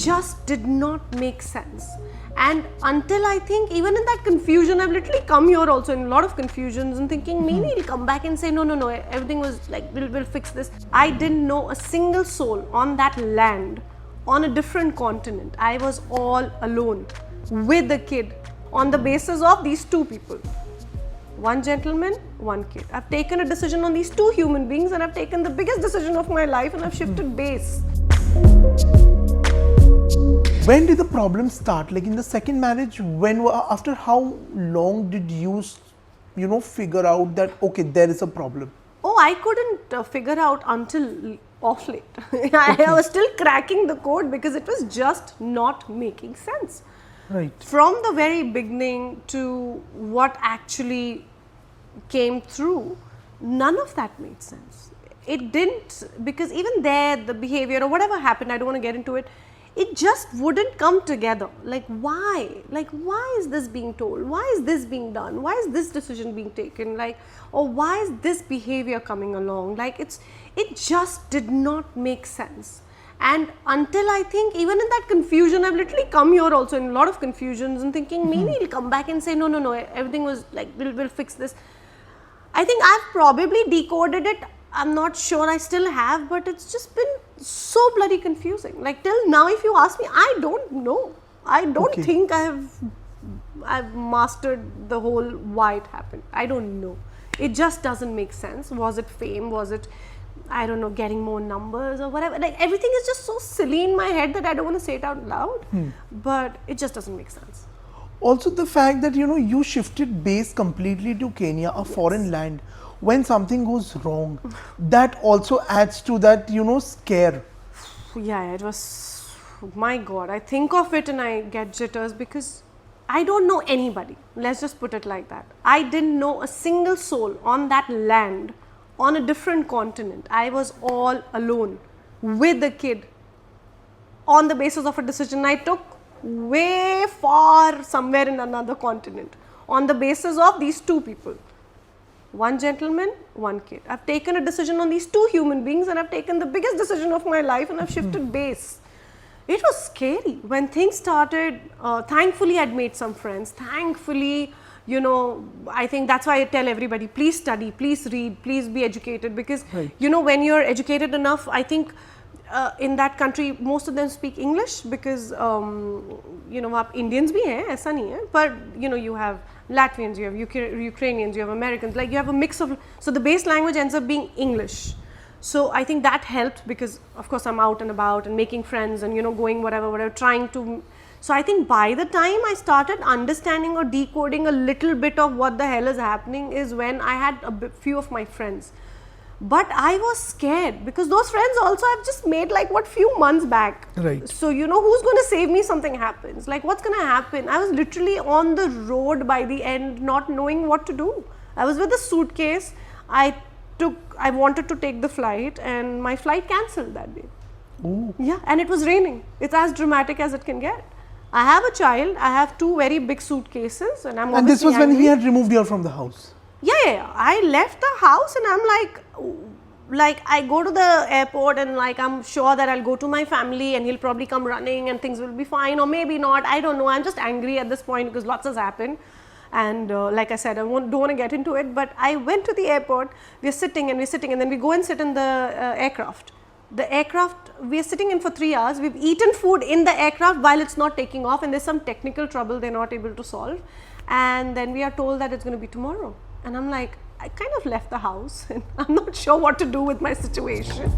just did not make sense. And until I think, even in that confusion, I've literally come here also in a lot of confusions and thinking maybe he'll come back and say, no, everything was like, we'll fix this. I didn't know a single soul on that land, on a different continent. I was all alone with a kid on the basis of these two people. One gentleman, one kid. I've taken a decision on these two human beings, and I've taken the biggest decision of my life, and I've shifted base. When did the problem start? Like in the second marriage, after how long did you figure out that, okay, there is a problem? Oh, I couldn't figure out until off late. I was still cracking the code because it was just not making sense. Right. From the very beginning to what actually came through, none of that made sense. It didn't, because even there, the behavior or whatever happened, I don't want to get into it, it just wouldn't come together. Like why? Like why is this being told? Why is this being done? Why is this decision being taken? Like, or why is this behavior coming along? Like it just did not make sense. And until I think, even in that confusion, I've literally come here also in a lot of confusions and thinking maybe he'll come back and say, no, everything was like, we'll fix this. I think I've probably decoded it. I'm not sure I still have, but it's just been so bloody confusing. Like till now, if you ask me, I don't know. I don't think I've mastered the whole why it happened. I don't know. It just doesn't make sense. Was it fame? Was it, I don't know, getting more numbers or whatever? Like everything is just so silly in my head that I don't want to say it out loud, but it just doesn't make sense. Also the fact that, you shifted base completely to Kenya, a foreign land. When something goes wrong, that also adds to that, scare. Yeah, it was, my God, I think of it and I get jitters because I don't know anybody. Let's just put it like that. I didn't know a single soul on that land, on a different continent. I was all alone with a kid on the basis of a decision I took way far somewhere in another continent on the basis of these two people. One gentleman, one kid. I've taken a decision on these two human beings, and I've taken the biggest decision of my life, and I've shifted base. It was scary when things started. Thankfully, I'd made some friends. Thankfully, I think that's why I tell everybody, please study, please read, please be educated, because when you're educated enough, I think in that country most of them speak English, because Indians bhi hain, aisa nahi hai, but you have Latvians, you have Ukrainians, you have Americans, like you have a mix of, so the base language ends up being English. So I think that helped, because of course I'm out and about and making friends and going whatever, trying to. So I think by the time I started understanding or decoding a little bit of what the hell is happening is when I had a few of my friends. But I was scared because those friends also I've just made few months back. Right. So who's going to save me if something happens? Like what's going to happen? I was literally on the road by the end, not knowing what to do. I was with a suitcase. I wanted to take the flight, and my flight cancelled that day. Ooh. Yeah, and it was raining. It's as dramatic as it can get. I have a child. I have two very big suitcases, and I'm And this was when he had removed you from the house. Yeah. I left the house and I'm like I go to the airport and I'm sure that I'll go to my family and he'll probably come running and things will be fine, or maybe not. I don't know. I'm just angry at this point because lots has happened. And like I said, I don't want to get into it, but I went to the airport. We're sitting and then we go and sit in the aircraft. The aircraft, we're sitting in for 3 hours. We've eaten food in the aircraft while it's not taking off, and there's some technical trouble they're not able to solve. And then we are told that it's going to be tomorrow. And I'm like, I kind of left the house and I'm not sure what to do with my situation.